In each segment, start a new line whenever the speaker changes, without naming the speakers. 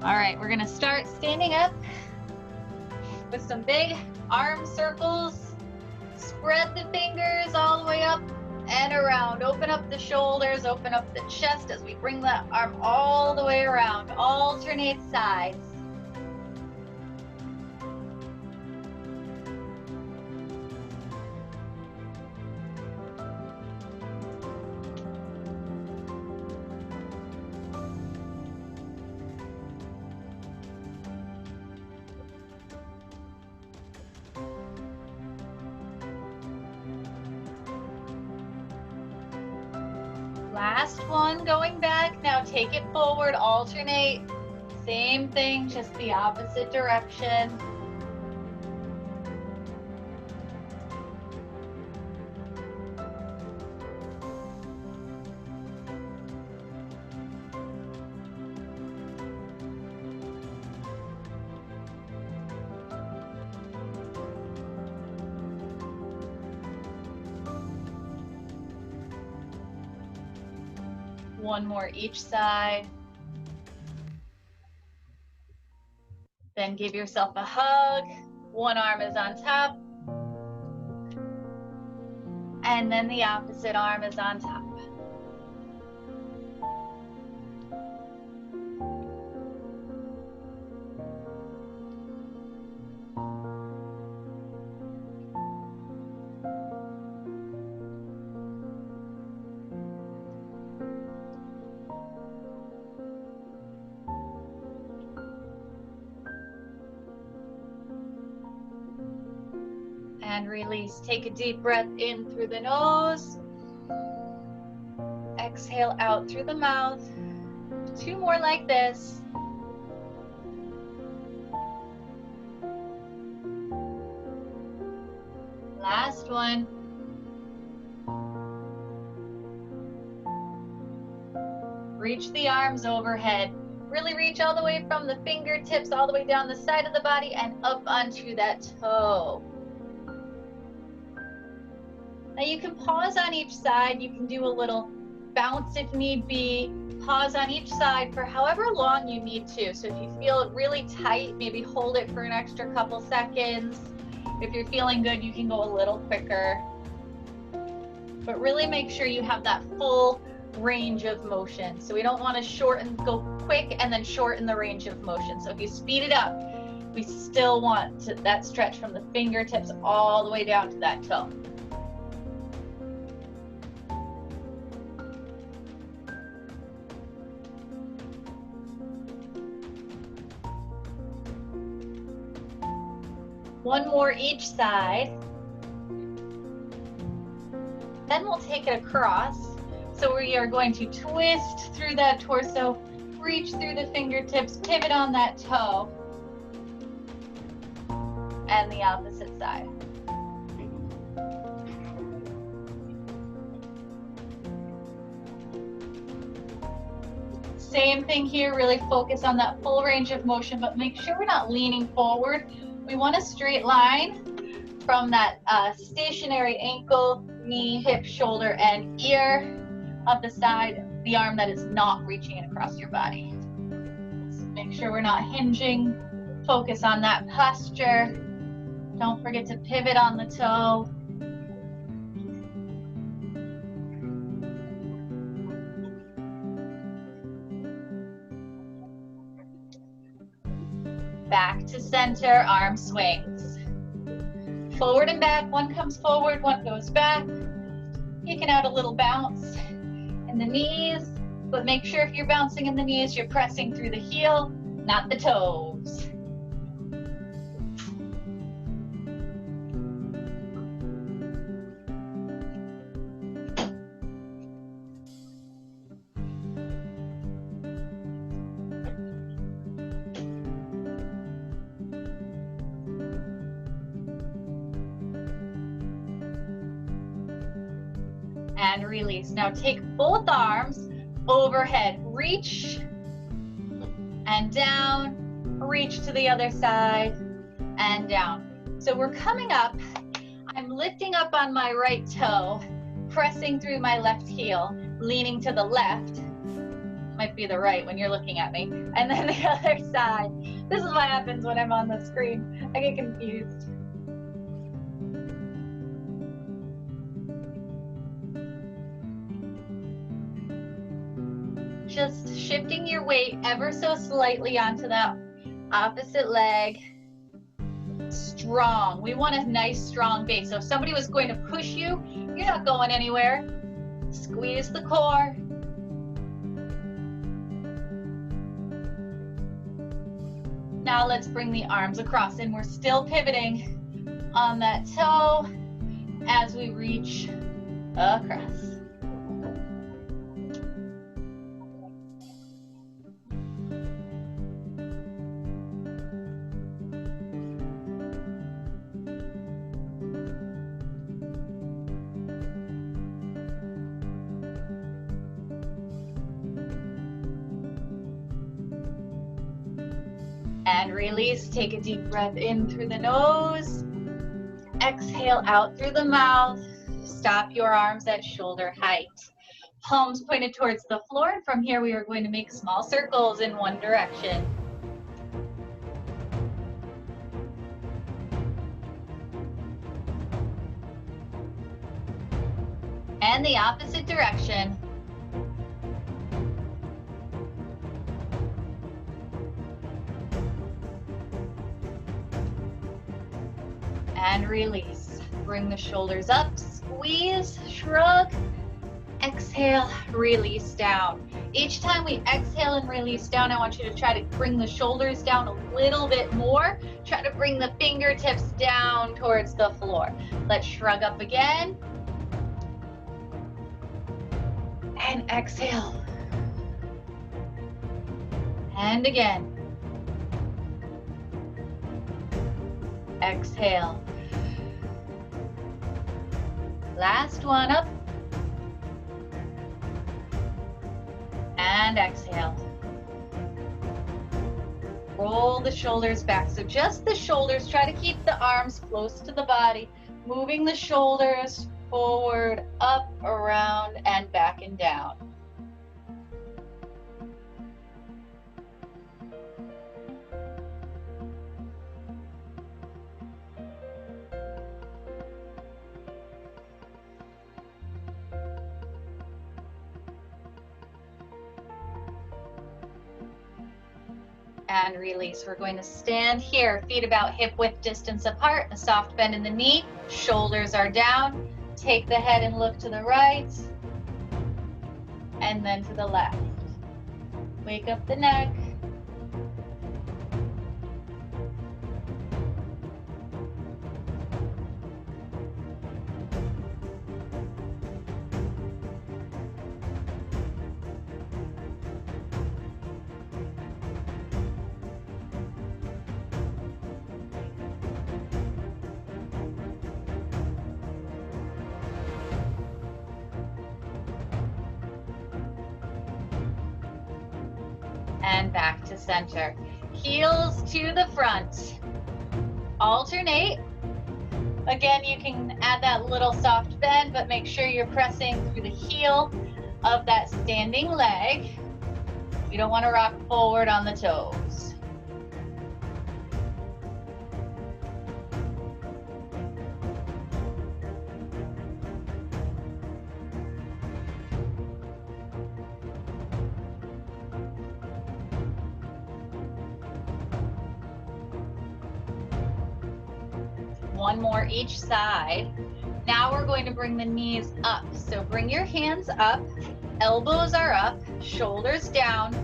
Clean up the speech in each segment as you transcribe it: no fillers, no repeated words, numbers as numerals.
All right, we're gonna start standing up with some big arm circles. Spread the fingers all the way up and around. Open up the shoulders, open up the chest as we bring that arm all the way around. Alternate sides. Last one, going back. Now take it forward, alternate. Same thing, just the opposite direction. One more each side. Then give yourself a hug. One arm is on top. And then the opposite arm is on top. And release. Take a deep breath in through the nose. Exhale out through the mouth. 2 more like this. Last one. Reach the arms overhead. Really reach all the way from the fingertips all the way down the side of the body and up onto that toe. Now you can pause on each side. You can do a little bounce if need be. Pause on each side for however long you need to. So if you feel it really tight, maybe hold it for an extra couple seconds. If you're feeling good, you can go a little quicker. But really make sure you have that full range of motion. So we don't want to shorten, go quick and then shorten the range of motion. So if you speed it up, we still want that stretch from the fingertips all the way down to that toe. One more each side. Then we'll take it across. So we are going to twist through that torso, reach through the fingertips, pivot on that toe, and the opposite side. Same thing here, really focus on that full range of motion, but make sure we're not leaning forward. We want a straight line from that stationary ankle, knee, hip, shoulder, and ear of the side, the arm that is not reaching it across your body. So make sure we're not hinging. Focus on that posture. Don't forget to pivot on the toe. Back to center, arm swings. Forward and back, one comes forward, one goes back. You can add a little bounce in the knees, but make sure if you're bouncing in the knees, you're pressing through the heel, not the toes. And release. Now take both arms overhead. Reach and down. Reach to the other side and down. So we're coming up. I'm lifting up on my right toe, pressing through my left heel, leaning to the left. might be the right when you're looking at me. And then the other side. This is what happens when I'm on the screen. I get confused. Just shifting your weight ever so slightly onto that opposite leg. Strong. We want a nice strong base. So if somebody was going to push you, you're not going anywhere. Squeeze the core. Now let's bring the arms across, and we're still pivoting on that toe as we reach across. And release. Take a deep breath in through the nose. Exhale out through the mouth. Stop your arms at shoulder height. Palms pointed towards the floor. And from here, we are going to make small circles in one direction. And the opposite direction. And release. Bring the shoulders up, squeeze, shrug, exhale, release down. Each time we exhale and release down, I want you to try to bring the shoulders down a little bit more. Try to bring the fingertips down towards the floor. Let's shrug up again. And exhale. And again. Exhale. Last one, up. And exhale. Roll the shoulders back. So just the shoulders. Try to keep the arms close to the body. Moving the shoulders forward, up, around, and back and down. And release. We're going to stand here, feet about hip width distance apart, a soft bend in the knee, shoulders are down. Take the head and look to the right, and then to the left. Wake up the neck. And back to center. Heels to the front. Alternate. Again, you can add that little soft bend, but make sure you're pressing through the heel of that standing leg. You don't want to rock forward on the toes. One more each side. Now we're going to bring the knees up. So bring your hands up, elbows are up, shoulders down,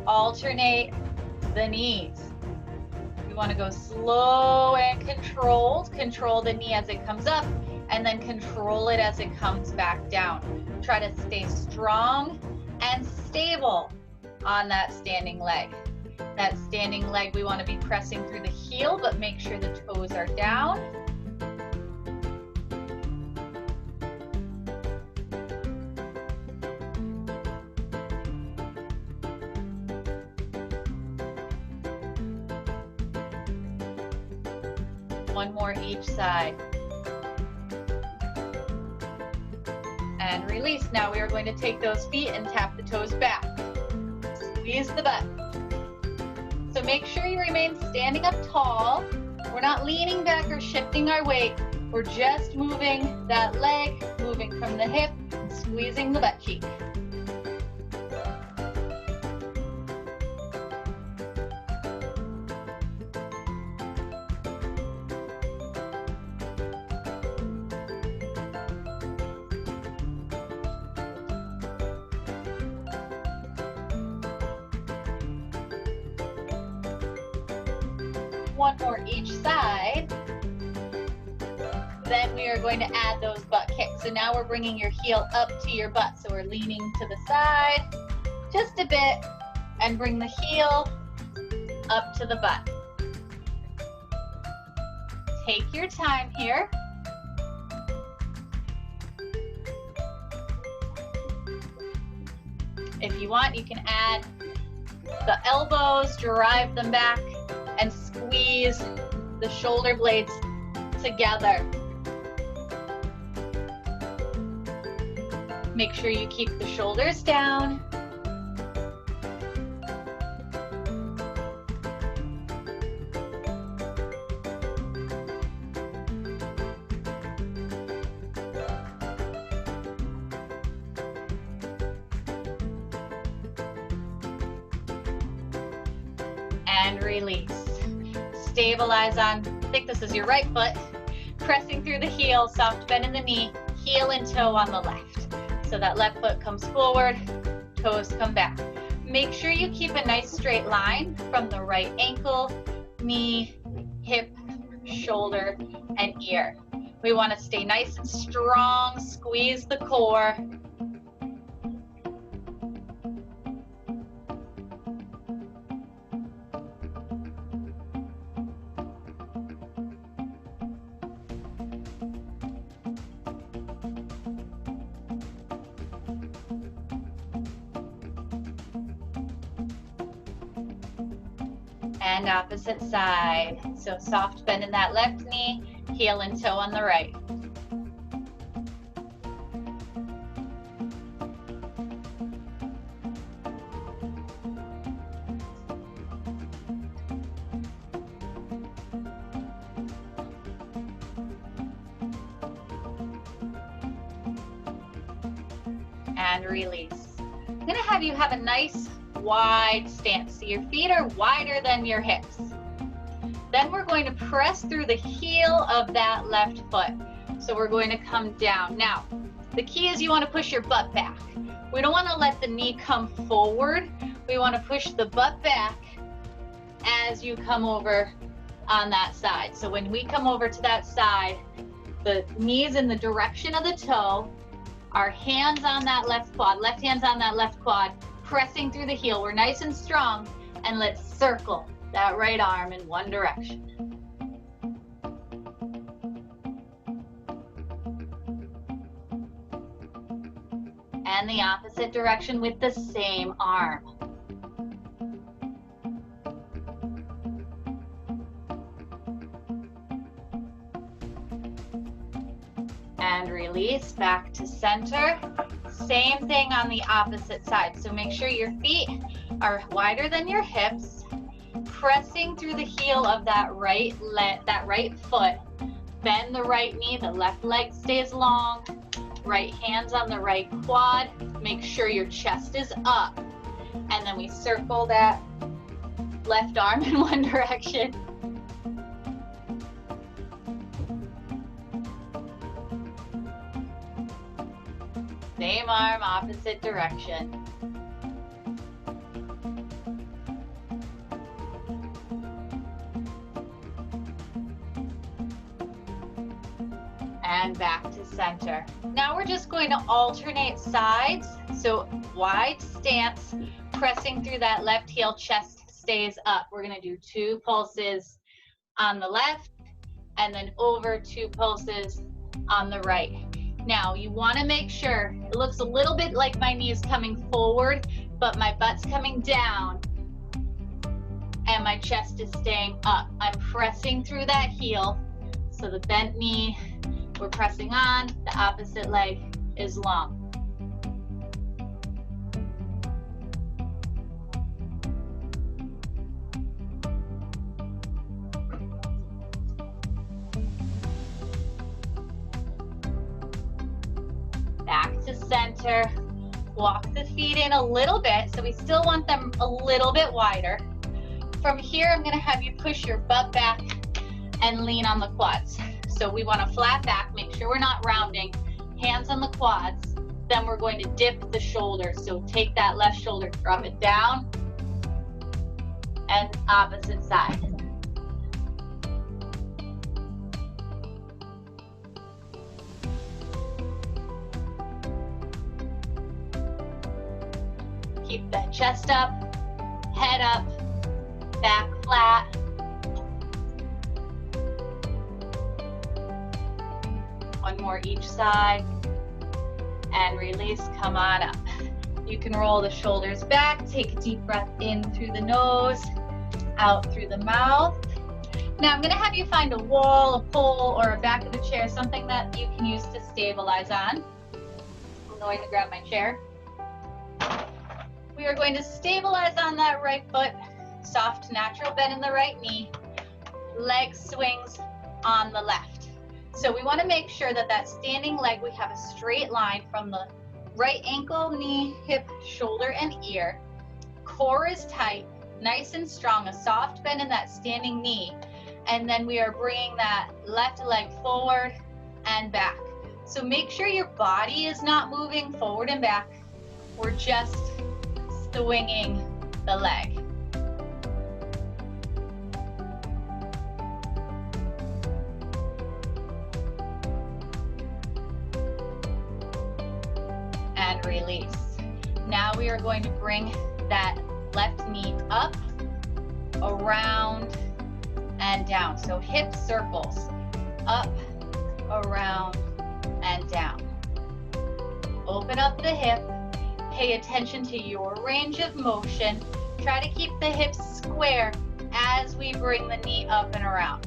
alternate the knees. You want to go slow and controlled. Control the knee as it comes up, and then control it as it comes back down. Try to stay strong and stable on that standing leg. That standing leg, we want to be pressing through the heel, but make sure the toes are down. One more each side. And release. Now we are going to take those feet and tap the toes back. squeeze the butt. So make sure you remain standing up tall. We're not leaning back or shifting our weight. We're just moving that leg, moving from the hip, and squeezing the butt cheek. One more each side. Then we are going to add those butt kicks. So now we're bringing your heel up to your butt. So we're leaning to the side just a bit and bring the heel up to the butt. Take your time here. If you want, you can add the elbows, drive them back, and squeeze the shoulder blades together. Make sure you keep the shoulders down. And release. Stabilize on, I think this is your right foot, pressing through the heel, soft bend in the knee, heel and toe on the left. So that left foot comes forward, toes come back. Make sure you keep a nice straight line from the right ankle, knee, hip, shoulder, and ear. We want to stay nice and strong, squeeze the core. And opposite side. So soft bend in that left knee, heel and toe on the right. And release. I'm going to have you have a nice wide stance. So your feet are wider than your hips. Then we're going to press through the heel of that left foot. So we're going to come down. Now, the key is you want to push your butt back. We don't want to let the knee come forward. We want to push the butt back as you come over on that side. So when we come over to that side, the knee is in the direction of the toe, our hands on that left quad, left hand's on that left quad, pressing through the heel. We're nice and strong, and let's circle that right arm in one direction. And the opposite direction with the same arm. And release back to center. Same thing on the opposite side. So make sure your feet are wider than your hips, pressing through the heel of that right foot. Bend the right knee, the left leg stays long. Right hand's on the right quad. Make sure your chest is up. And then we circle that left arm in one direction. Same arm, opposite direction. And back to center. Now we're just going to alternate sides. So wide stance, pressing through that left heel, chest stays up. We're going to do 2 pulses on the left and then over 2 pulses on the right. Now you want to make sure it looks a little bit like my knee is coming forward, but my butt's coming down and my chest is staying up. I'm pressing through that heel. So the bent knee, we're pressing on, the opposite leg is long. center. Walk the feet in a little bit, so we still want them a little bit wider. From here, I'm gonna have you push your butt back and lean on the quads. So we want a flat back, make sure we're not rounding, hands on the quads. Then we're going to dip the shoulders. So take that left shoulder, drop it down, and opposite side. Keep that chest up, head up, back flat. One more each side. And release, come on up. You can roll the shoulders back, take a deep breath in through the nose, out through the mouth. Now I'm gonna have you find a wall, a pole, or a back of the chair, something that you can use to stabilize on. I'm going to grab my chair. We are going to stabilize on that right foot, soft natural bend in the right knee, leg swings on the left. So we want to make sure that that standing leg, we have a straight line from the right ankle, knee, hip, shoulder, and ear. Core is tight, nice and strong, a soft bend in that standing knee. And then we are bringing that left leg forward and back. So make sure your body is not moving forward and back. We're just swinging the leg. And release. Now we are going to bring that left knee up, around, and down. So hip circles, up, around, and down. Open up the hip. Pay attention to your range of motion. Try to keep the hips square as we bring the knee up and around.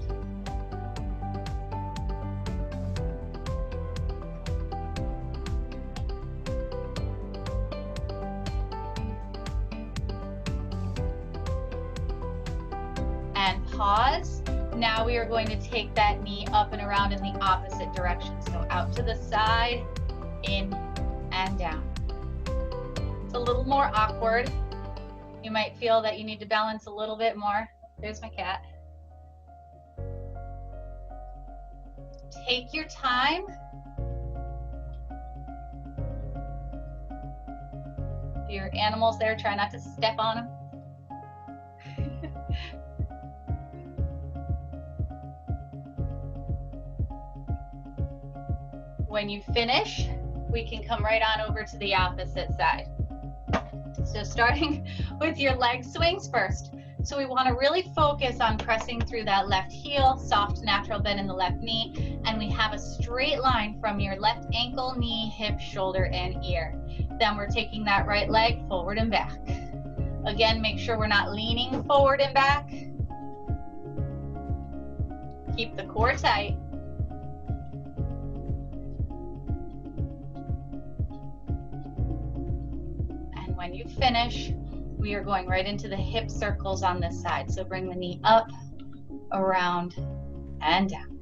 And pause. Now we are going to take that knee up and around in the opposite direction. So out to the side, in and down. It's a little more awkward. You might feel that you need to balance a little bit more. There's my cat. Take your time. If your animal's there, try not to step on them. When you finish, we can come right on over to the opposite side. So starting with your leg swings first. So we want to really focus on pressing through that left heel, soft natural bend in the left knee, and we have a straight line from your left ankle, knee, hip, shoulder, and ear. Then we're taking that right leg forward and back. Again, make sure we're not leaning forward and back. Keep the core tight. When you finish, we are going right into the hip circles on this side. So bring the knee up, around, and down.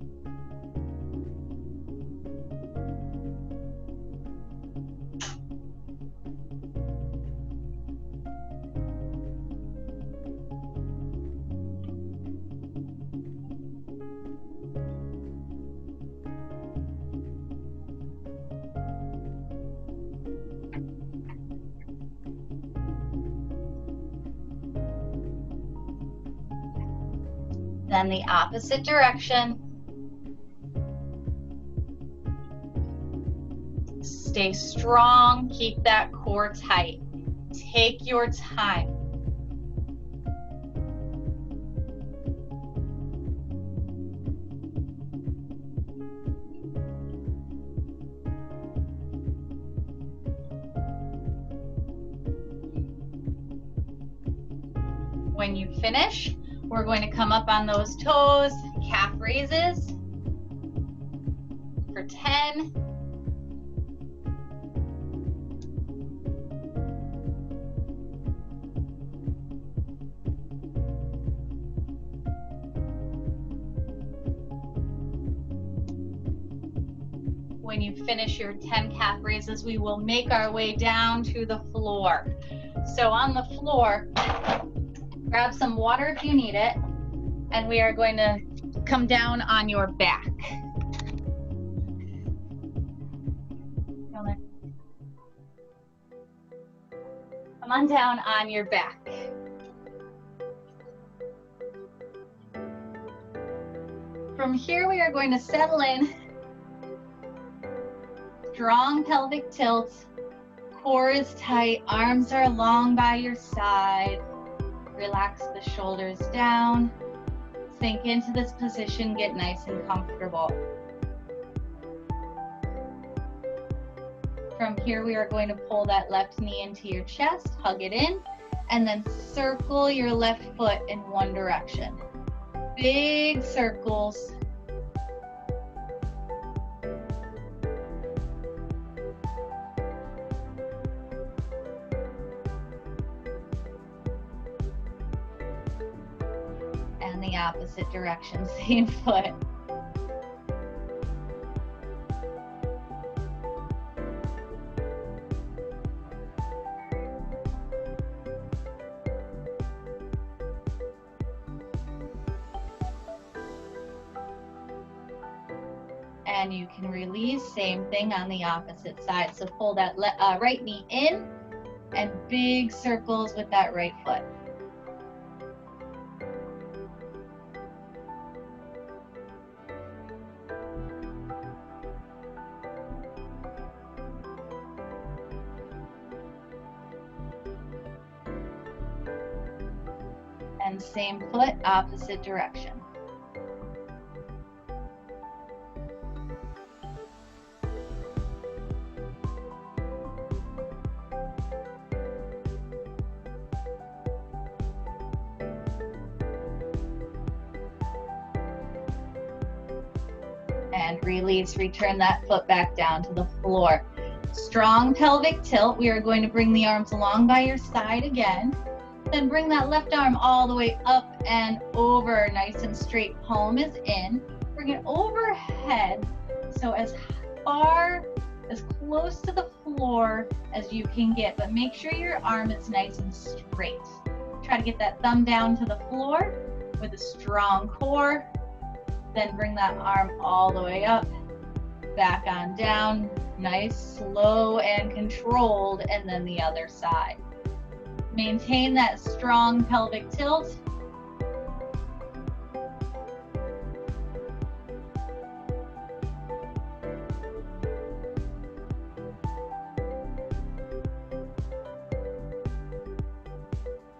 Then the opposite direction. Stay strong, keep that core tight. Take your time. When you finish, we're going to come up on those toes, calf raises for 10. When you finish your 10 calf raises, we will make our way down to the floor. So on the floor, grab some water if you need it, and we are going to come down on your back. Come on down on your back. From here, we are going to settle in. Strong pelvic tilt. Core is tight. Arms are long by your side. Relax the shoulders down. Sink into this position. Get nice and comfortable. From here, we are going to pull that left knee into your chest, hug it in, and then circle your left foot in one direction. Big circles. And the opposite direction, same foot. And you can release, same thing on the opposite side. So pull that right knee in and big circles with that right foot. And same foot, opposite direction. And release, return that foot back down to the floor. Strong pelvic tilt. We are going to bring the arms along by your side again. Then bring that left arm all the way up and over, nice and straight, palm is in. Bring it overhead, so as far, as close to the floor as you can get, but make sure your arm is nice and straight. Try to get that thumb down to the floor with a strong core. Then bring that arm all the way up, back on down, nice, slow and controlled, and then the other side. Maintain that strong pelvic tilt.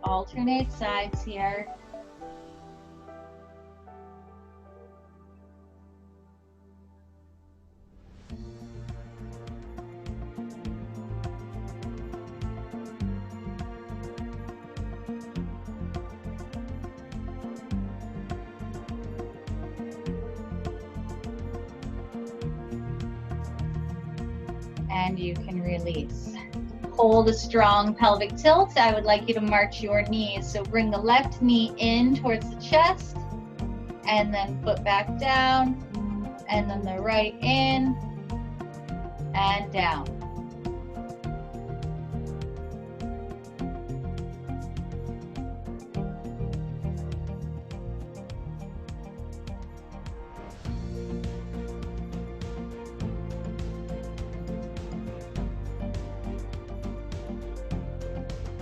Alternate sides here. And you can release. Hold a strong pelvic tilt. I would like you to march your knees. So bring the left knee in towards the chest, and then foot back down, and then the right in and down.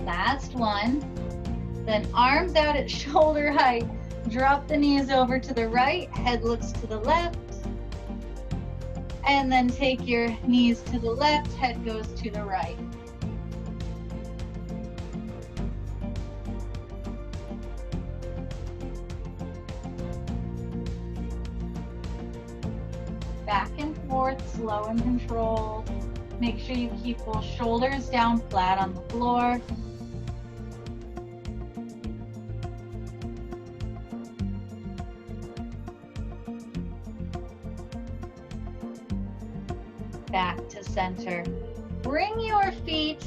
Last one. Then arms out at shoulder height. Drop the knees over to the right, head looks to the left. And then take your knees to the left, head goes to the right. Back and forth, slow and controlled. Make sure you keep both shoulders down flat on the floor. Back to center. Bring your feet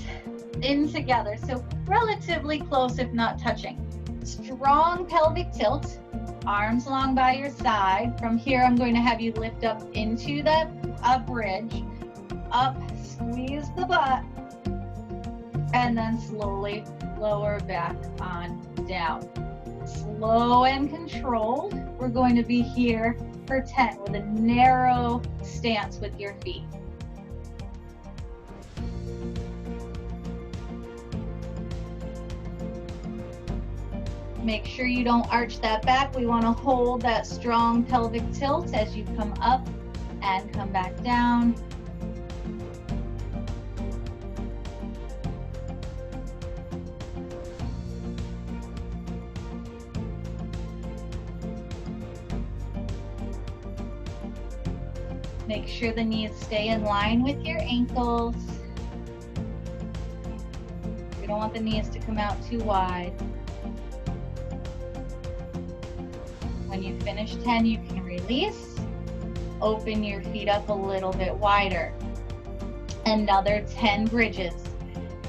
in together, so relatively close if not touching. Strong pelvic tilt, arms long by your side. From here, I'm going to have you lift up into that a bridge, up, squeeze the butt, and then slowly lower back on down. Slow and controlled. We're going to be here for 10 with a narrow stance with your feet. Make sure you don't arch that back. We want to hold that strong pelvic tilt as you come up and come back down. Make sure the knees stay in line with your ankles. We don't want the knees to come out too wide. When you finish 10, you can release. Open your feet up a little bit wider. Another 10 bridges.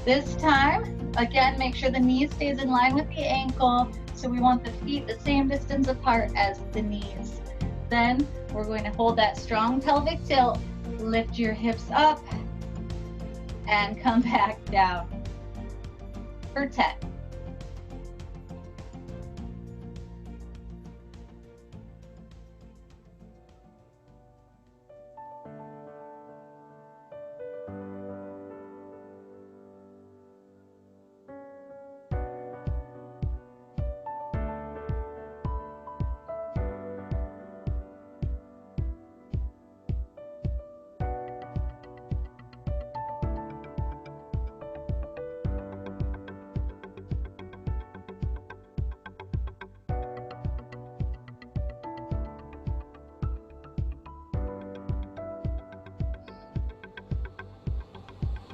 This time, again, make sure the knee stays in line with the ankle. So we want the feet the same distance apart as the knees. Then we're going to hold that strong pelvic tilt, lift your hips up, and come back down for 10.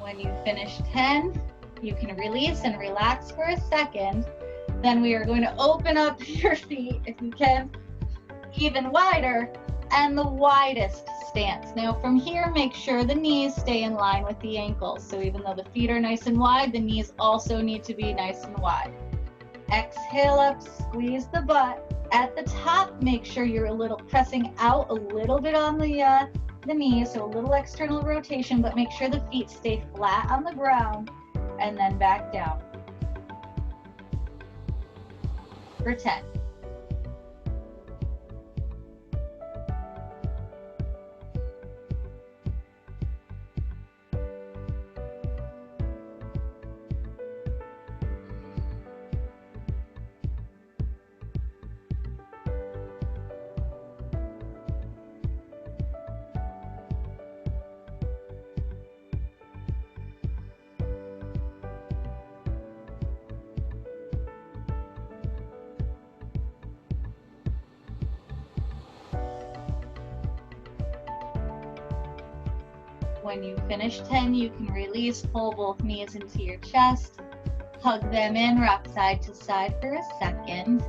When you finish 10, you can release and relax for a second. Then we are going to open up your feet, if you can, even wider, and the widest stance. Now from here, make sure the knees stay in line with the ankles. So even though the feet are nice and wide, the knees also need to be nice and wide. Exhale up, squeeze the butt. At the top, make sure you're a little pressing out a little bit on the knees, so a little external rotation, but make sure the feet stay flat on the ground, and then back down for 10. When you finish 10, you can release, pull both knees into your chest, hug them in, rock side to side for a second.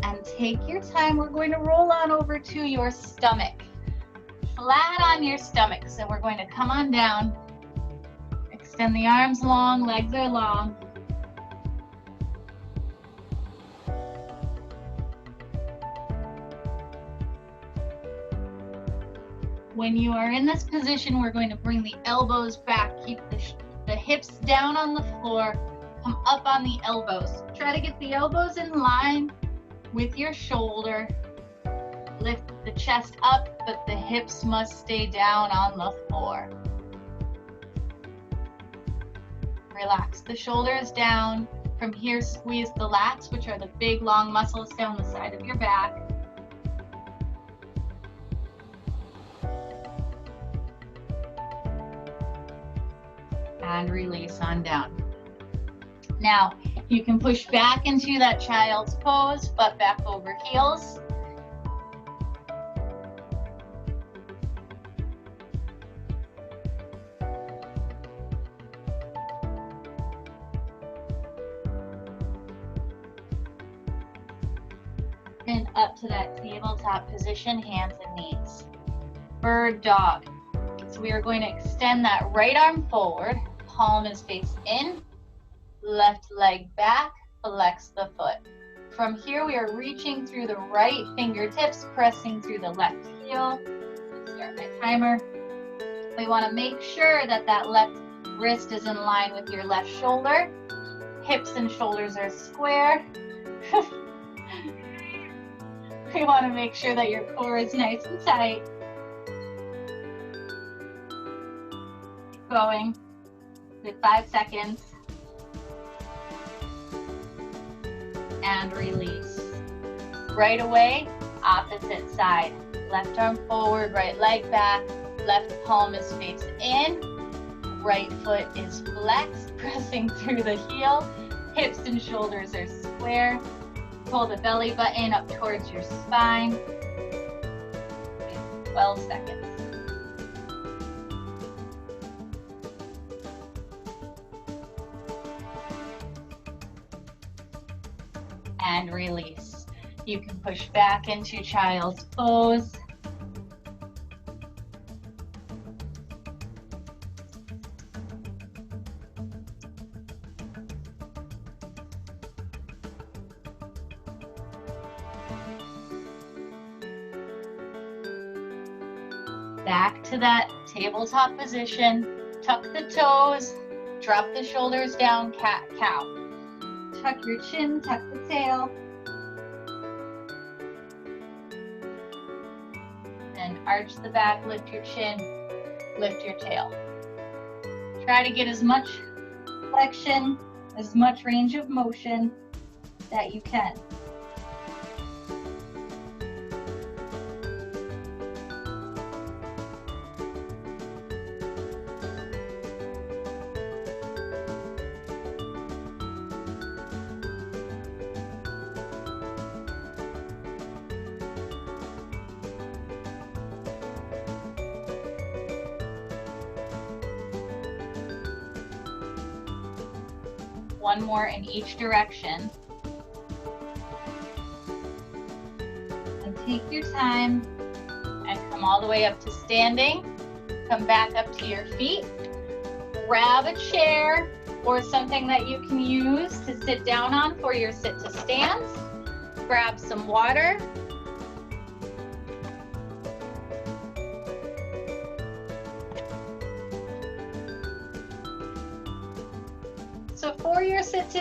And take your time, we're going to roll on over to your stomach. Flat on your stomach, so we're going to come on down, extend the arms long, legs are long. When you are in this position, we're going to bring the elbows back, keep the hips down on the floor, come up on the elbows. Try to get the elbows in line with your shoulder. Lift the chest up, but the hips must stay down on the floor. Relax the shoulders down. From here, squeeze the lats, which are the big long muscles down the side of your back. And release on down. Now, you can push back into that child's pose, butt back over heels. And up to that tabletop position, hands and knees. Bird dog. So we are going to extend that right arm forward. Palm is face in. left leg back, flex the foot. From here, we are reaching through the right fingertips, pressing through the left heel. Start my timer. We want to make sure that that left wrist is in line with your left shoulder. Hips and shoulders are square. We want to make sure that your core is nice and tight. Keep going with 5 seconds. And release. Right away, opposite side. Left arm forward, right leg back. Left palm is faced in. Right foot is flexed, pressing through the heel. Hips and shoulders are square. Pull the belly button up towards your spine. 12 seconds. And release. You can push back into child's pose. Back to that tabletop position. Tuck the toes, drop the shoulders down, cat-cow. Tuck your chin, tuck the tail. And arch the back, lift your chin, lift your tail. Try to get as much flexion, as much range of motion that you can. One more in each direction. And take your time and come all the way up to standing. Come back up to your feet. Grab a chair or something that you can use to sit down on for your sit to stands. Grab some water. So for your sit to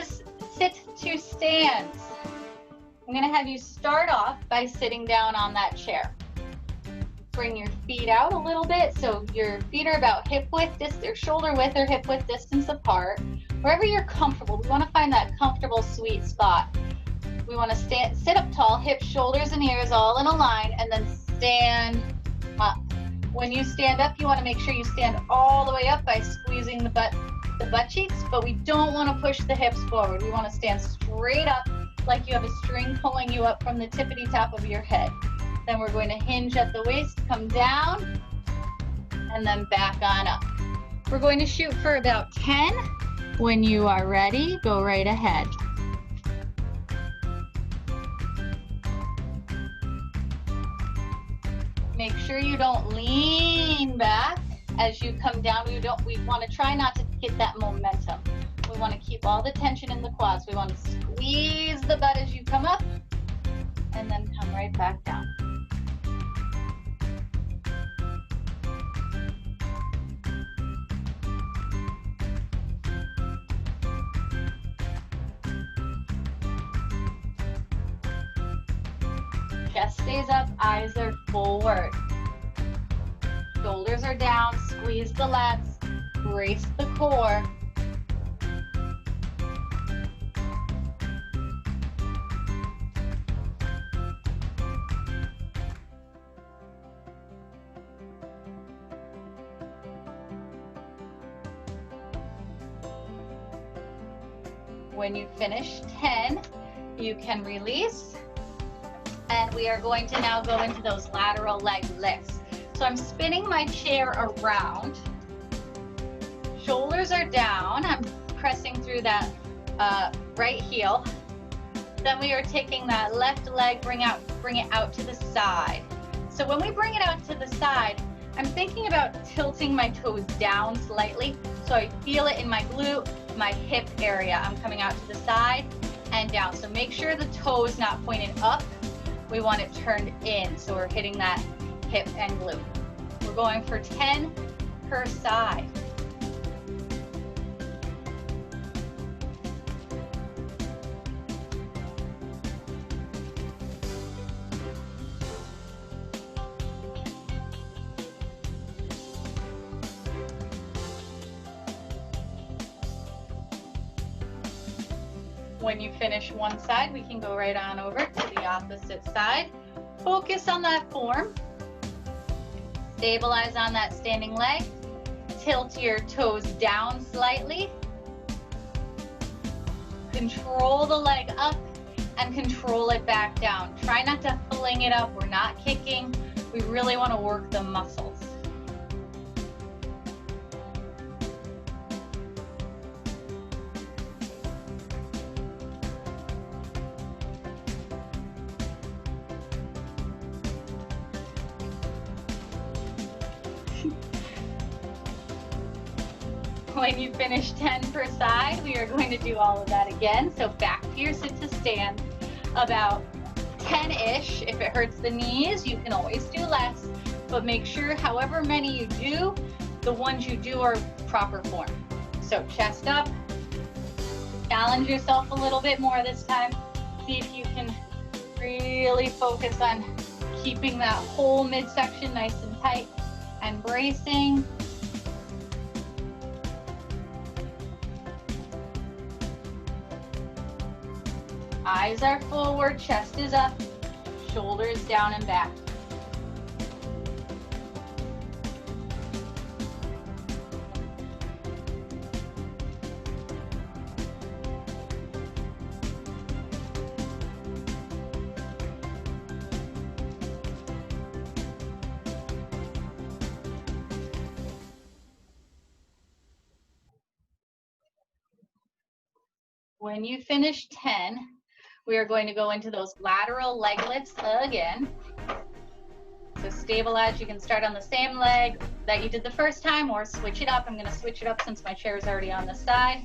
stands, I'm going to have you start off by sitting down on that chair. Bring your feet out a little bit so your feet are about hip width, or shoulder width or hip width distance apart. Wherever you're comfortable, we want to find that comfortable sweet spot. We want to sit up tall, hips, shoulders, and ears all in a line, and then stand up. When you stand up, you want to make sure you stand all the way up by squeezing the butt cheeks, but we don't want to push the hips forward. We want to stand straight up like you have a string pulling you up from the tippity top of your head. Then we're going to hinge at the waist, come down, and then back on up. We're going to shoot for about 10. When you are ready, go right ahead. Make sure you don't lean back as you come down. We want to try not to get that momentum. We want to keep all the tension in the quads. We want to squeeze the butt as you come up and then come right back down. Chest stays up, eyes are forward. Shoulders are down, squeeze the lats, brace the core. When you finish 10, you can release. And we are going to now go into those lateral leg lifts. So I'm spinning my chair around. Shoulders are down. I'm pressing through that right heel. Then we are taking that left leg, bring it out to the side. So when we bring it out to the side, I'm thinking about tilting my toes down slightly so I feel it in my glute my hip area. I'm coming out to the side and down. So make sure the toe is not pointed up. We want it turned in, so we're hitting that hip and glute. We're going for 10 per side. When you finish one side, we can go right on over to the opposite side. Focus on that form. Stabilize on that standing leg. Tilt your toes down slightly. Control the leg up and control it back down. Try not to fling it up. We're not kicking. We really want to work the muscles. When you finish 10 per side, we are going to do all of that again. So back to your sit to stand, about 10-ish. If it hurts the knees, you can always do less, but make sure however many you do, the ones you do are proper form. So chest up, challenge yourself a little bit more this time. See if you can really focus on keeping that whole midsection nice and tight and bracing. Eyes are forward, chest is up, shoulders down and back. When you finish 10, we are going to go into those lateral leg lifts again. So stabilize, you can start on the same leg that you did the first time or switch it up. I'm gonna switch it up since my chair is already on the side.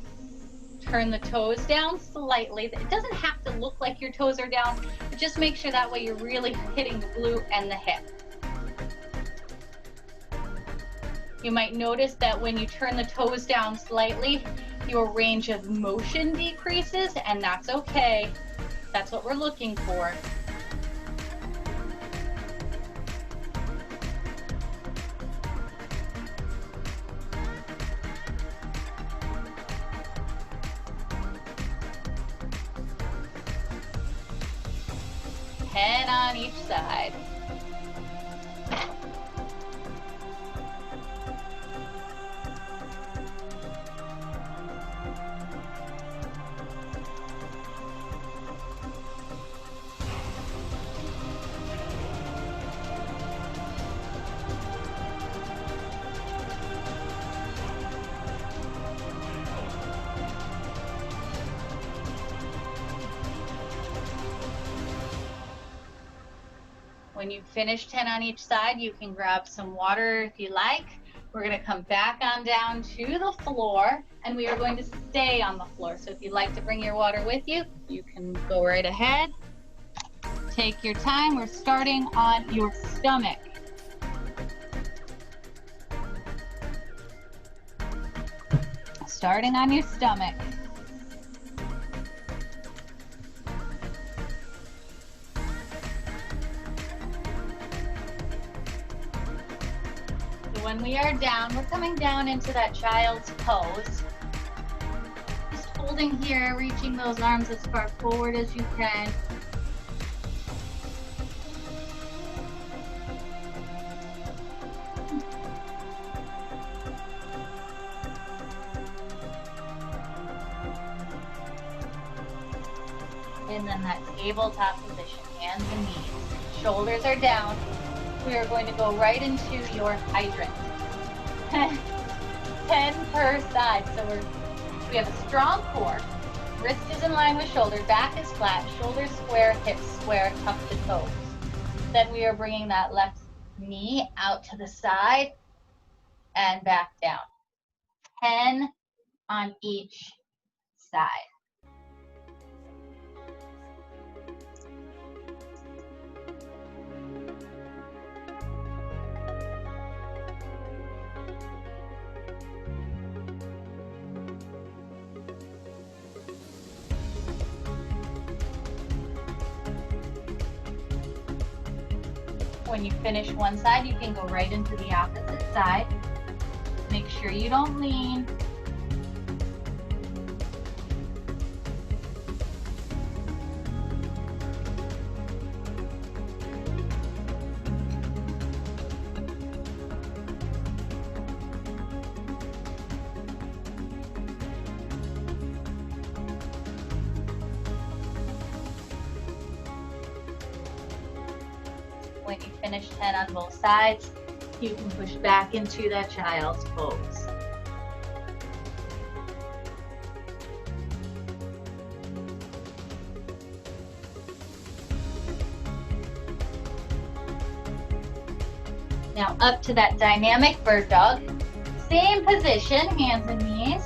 Turn the toes down slightly. It doesn't have to look like your toes are down, but just make sure that way you're really hitting the glute and the hip. You might notice that when you turn the toes down slightly, your range of motion decreases, and that's okay. That's what we're looking for. Head on each side. When you finish 10 on each side, you can grab some water if you like. We're going to come back on down to the floor, and we are going to stay on the floor. So if you'd like to bring your water with you, you can go right ahead. Take your time. We're starting on your stomach. Starting on your stomach. When we are down, we're coming down into that child's pose. Just holding here, reaching those arms as far forward as you can. And then that tabletop position, hands and knees. Shoulders are down. We are going to go right into your hydrant. 10 per side. So we have a strong core. Wrist is in line with shoulder, back is flat, shoulders square, hips square, tuck the toes. Then we are bringing that left knee out to the side and back down. 10 on each side. When you finish one side, you can go right into the opposite side. Make sure you don't lean. When you finish 10 on both sides, you can push back into that child's pose. Now up to that dynamic bird dog. Same position, hands and knees.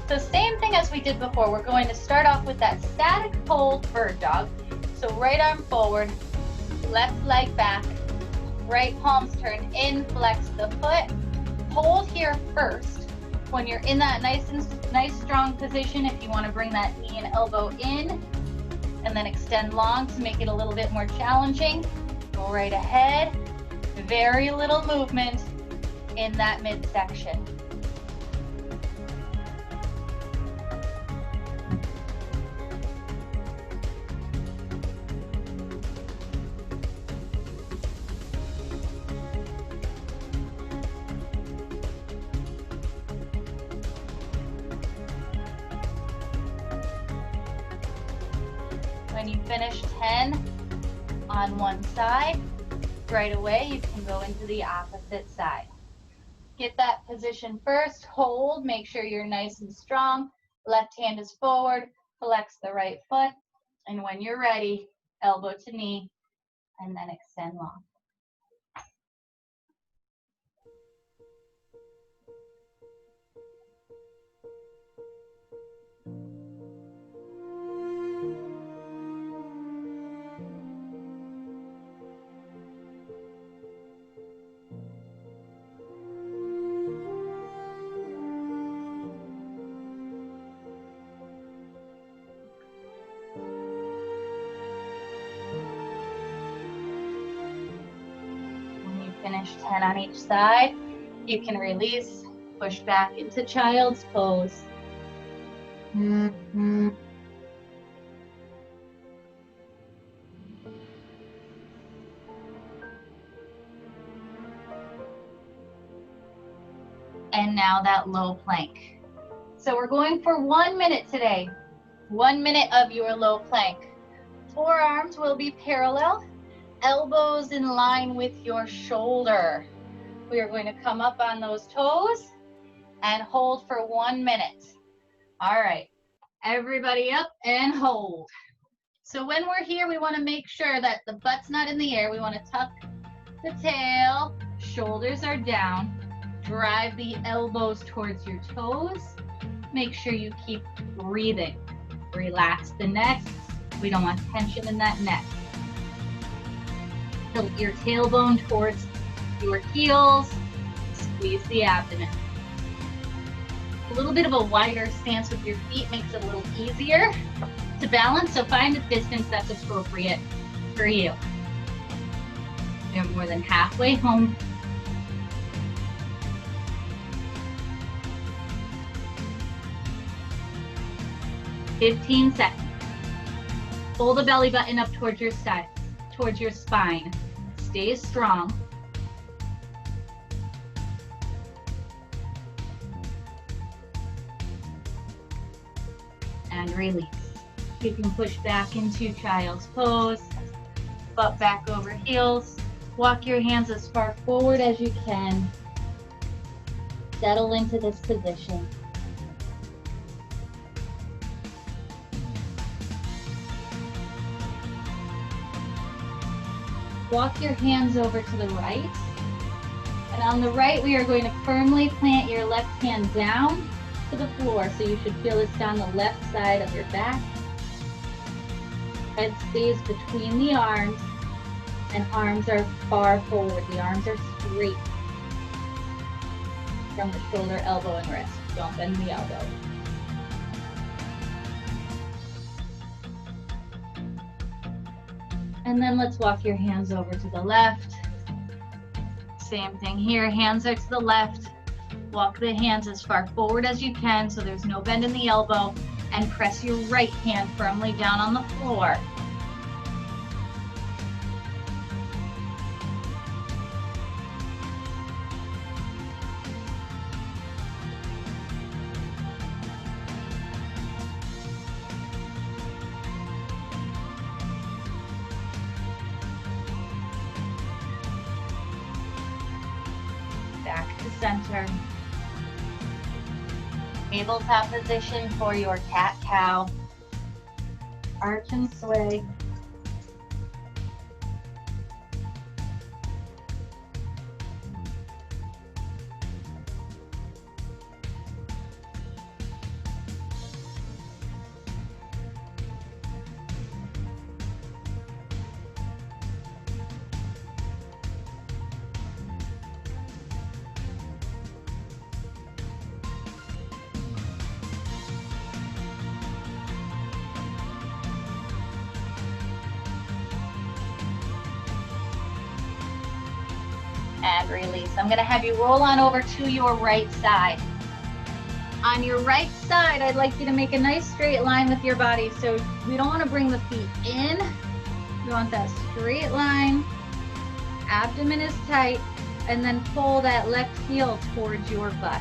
So same thing as we did before. We're going to start off with that static hold bird dog. So right arm forward, left leg back, right palms turned in, flex the foot. Hold here first. When you're in that nice strong position, if you want to bring that knee and elbow in, and then extend long to make it a little bit more challenging, go right ahead. Very little movement in that midsection. When you finish 10 on one side, right away you can go into the opposite side. Get that position first, hold, make sure you're nice and strong. Left hand is forward, flex the right foot, and when you're ready, elbow to knee, and then extend long. Finish 10 on each side. You can release, push back into child's pose. And now that low plank. So we're going for 1 minute today. 1 minute of your low plank. Forearms will be parallel. Elbows in line with your shoulder. We are going to come up on those toes and hold for 1 minute. All right, everybody up and hold. So when we're here, we want to make sure that the butt's not in the air. We want to tuck the tail, shoulders are down, drive the elbows towards your toes. Make sure you keep breathing. Relax the neck. We don't want tension in that neck. Tilt your tailbone towards your heels, squeeze the abdomen. A little bit of a wider stance with your feet makes it a little easier to balance, so find a distance that's appropriate for you. You're more than halfway home. "15 seconds. Pull the belly button up towards your side. Towards your spine. Stay strong. And release. You can push back into child's pose, butt back over heels. Walk your hands as far forward as you can. Settle into this position. Walk your hands over to the right. And on the right, we are going to firmly plant your left hand down to the floor. So you should feel this down the left side of your back. Head stays between the arms, and arms are far forward. The arms are straight from the shoulder, elbow, and wrist. Don't bend the elbow. And then let's walk your hands over to the left. Same thing here, hands are to the left. Walk the hands as far forward as you can so there's no bend in the elbow, and press your right hand firmly down on the floor. Back to center. Tabletop position for your cat-cow. Arch and sway. And release. I'm going to have you roll on over to your right side. On your right side, I'd like you to make a nice straight line with your body. So we don't want to bring the feet in. We want that straight line. Abdomen is tight. And then pull that left heel towards your butt.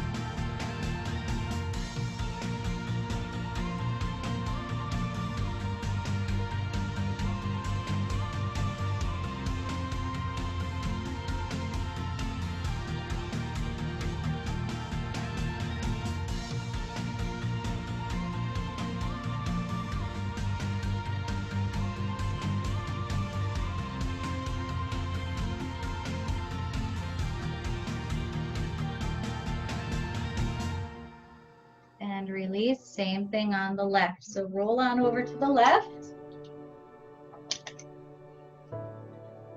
And release, same thing on the left. So roll on over to the left.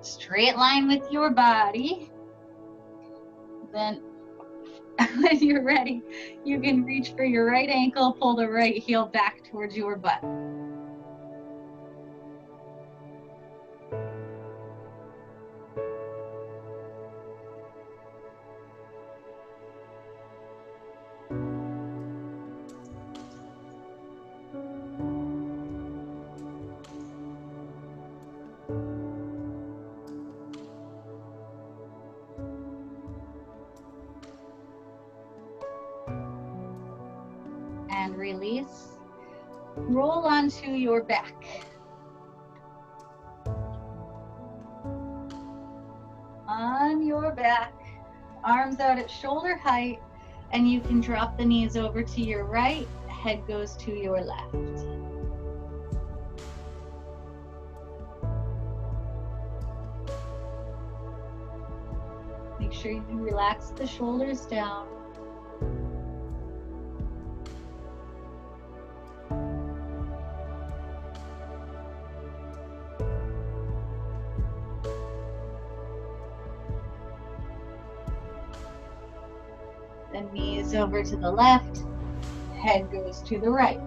Straight line with your body. Then when you're ready, you can reach for your right ankle, pull the right heel back towards your butt. And release. Roll onto your back. On your back, arms out at shoulder height, and you can drop the knees over to your right, head goes to your left. Make sure you relax the shoulders down. The knees over to the left, head goes to the right.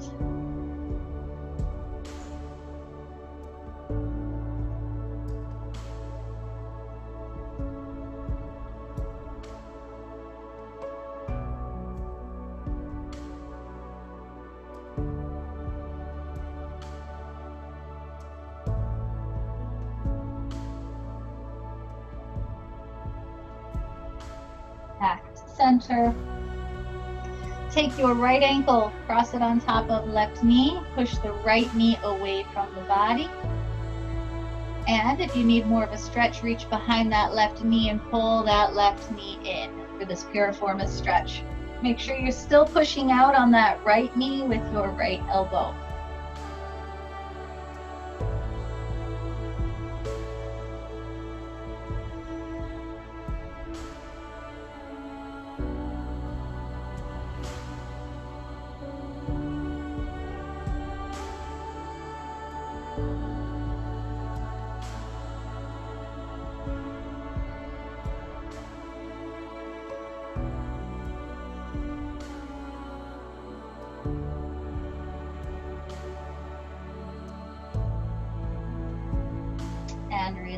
Back to center. Take your right ankle, cross it on top of left knee, push the right knee away from the body. And if you need more of a stretch, reach behind that left knee and pull that left knee in for this piriformis stretch. Make sure you're still pushing out on that right knee with your right elbow.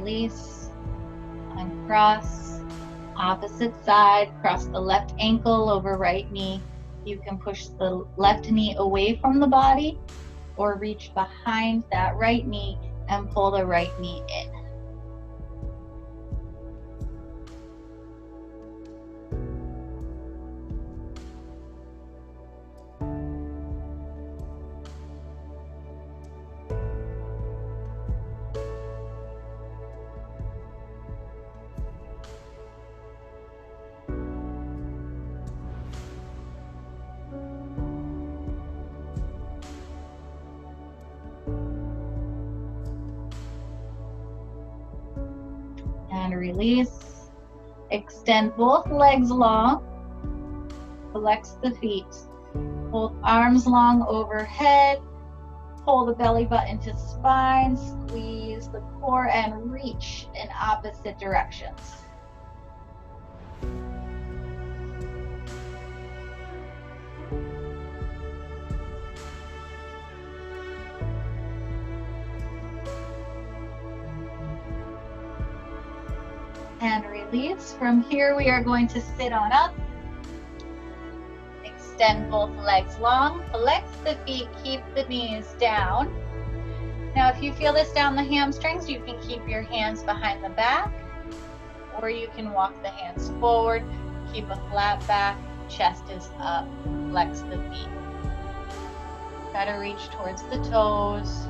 release. Uncross. Opposite side, cross the left ankle over right knee. You can push the left knee away from the body or reach behind that right knee and pull the right knee in. And release. Extend both legs long. Flex the feet. Both arms long overhead. Pull the belly button to spine. Squeeze the core and reach in opposite directions. And release. From here, we are going to sit on up. Extend both legs long. Flex the feet. Keep the knees down. Now, if you feel this down the hamstrings, you can keep your hands behind the back, or you can walk the hands forward. Keep a flat back. Chest is up. Flex the feet. Try to reach towards the toes.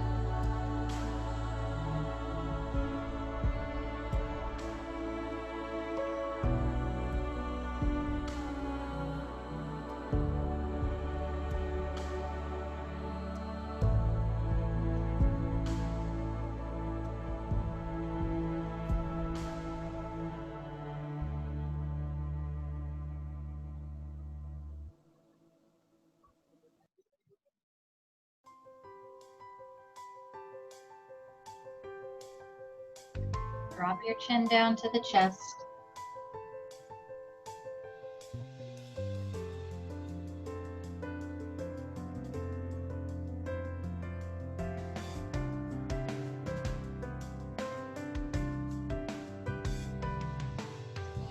Drop your chin down to the chest.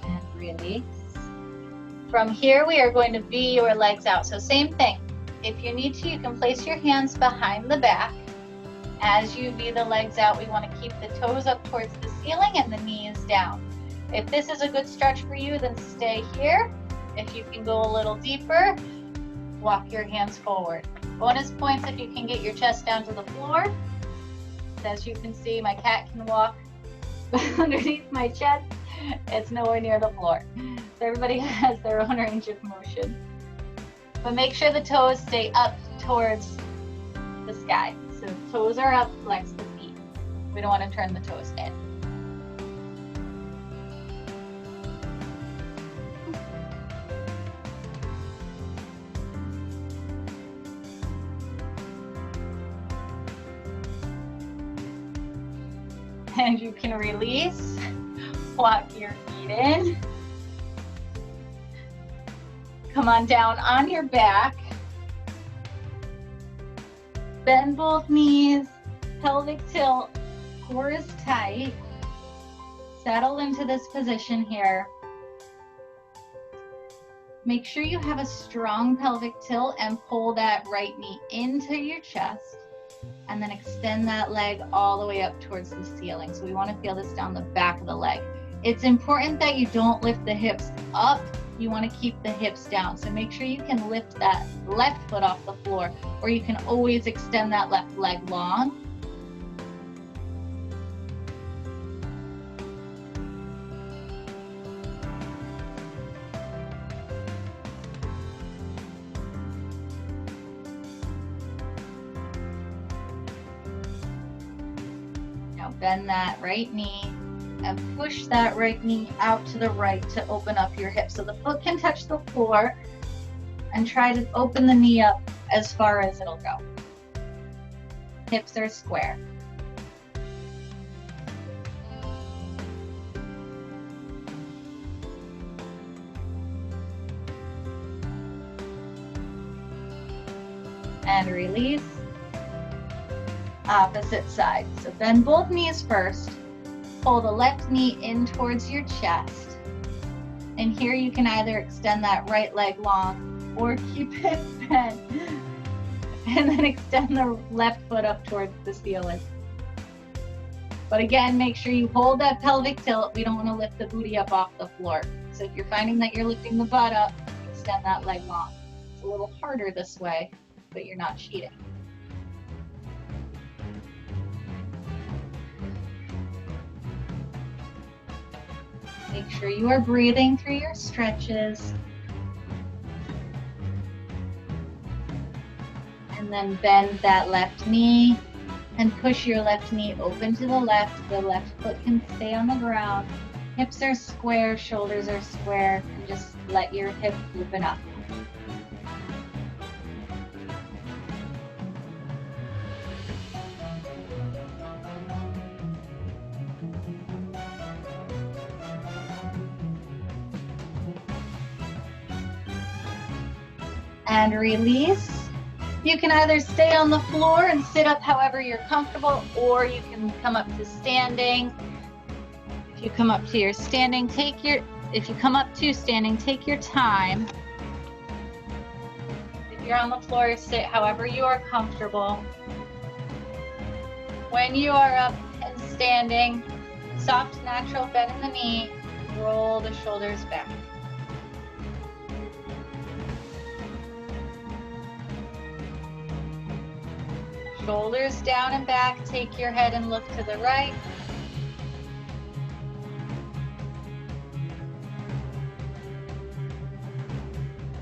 And release. From here, we are going to V your legs out. So same thing. If you need to, you can place your hands behind the back. As you V the legs out, we want to keep the toes up towards the ceiling and the knees down. If this is a good stretch for you, then stay here. If you can go a little deeper, walk your hands forward. Bonus points if you can get your chest down to the floor. As you can see, my cat can walk underneath my chest. It's nowhere near the floor. So everybody has their own range of motion. But make sure the toes stay up towards the sky. So toes are up, flex the feet. We don't want to turn the toes in. And you can release, walk your feet in. Come on down on your back. Bend both knees, pelvic tilt, core is tight. Settle into this position here. Make sure you have a strong pelvic tilt and pull that right knee into your chest. And then extend that leg all the way up towards the ceiling. So we want to feel this down the back of the leg. It's important that you don't lift the hips up. You want to keep the hips down. So make sure you can lift that left foot off the floor, or you can always extend that left leg long. Now bend that right knee and push that right knee out to the right to open up your hips. So the foot can touch the floor, and try to open the knee up as far as it'll go. Hips are square. And release. Opposite side. So bend both knees first. pull the left knee in towards your chest. And here you can either extend that right leg long or keep it bent. And then extend the left foot up towards the ceiling. But again, make sure you hold that pelvic tilt. We don't want to lift the booty up off the floor. So if you're finding that you're lifting the butt up, extend that leg long. It's a little harder this way, but you're not cheating. Make sure you are breathing through your stretches. And then bend that left knee and push your left knee open to the left. The left foot can stay on the ground. Hips are square, shoulders are square, and just let your hips open up. And release. You can either stay on the floor and sit up however you're comfortable, or you can come up to standing. If you come up to your standing, take your time. If you're on the floor, sit however you are comfortable. When you are up and standing, soft, natural bend in the knee, roll the shoulders back. Shoulders down and back, take your head and look to the right.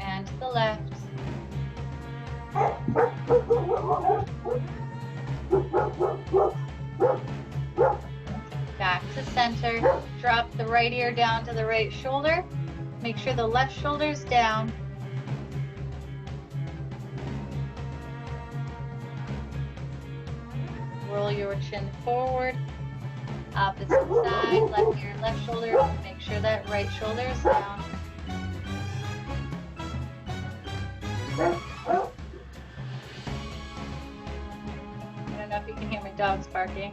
And to the left. Back to center. Drop the right ear down to the right shoulder. Make sure the left shoulder's down. Roll your chin forward. Opposite side, left ear, left shoulder. Make sure that right shoulder is down. I don't know if you can hear my dogs barking.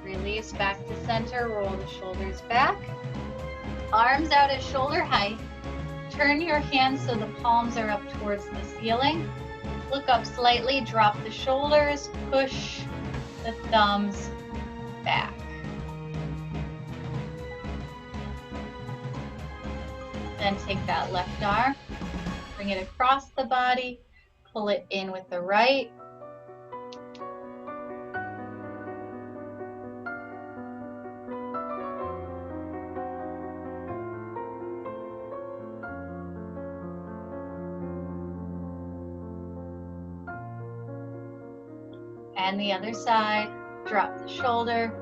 Release back to center, roll the shoulders back. Arms out at shoulder height. Turn your hands so the palms are up towards the ceiling. Look up slightly, drop the shoulders, push the thumbs back. Then take that left arm, bring it across the body, pull it in with the right. And the other side, drop the shoulder.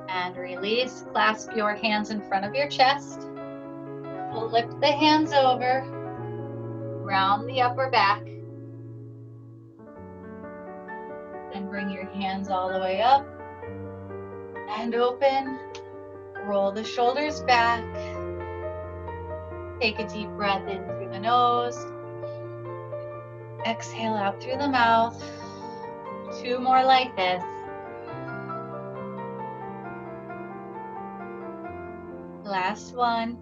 And release, clasp your hands in front of your chest. Flip the hands over, round the upper back. And bring your hands all the way up and open. Roll the shoulders back. Take a deep breath in through the nose. Exhale out through the mouth. 2 more like this. Last one.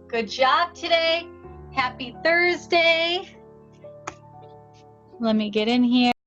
Good job today. Happy Thursday. Let me get in here.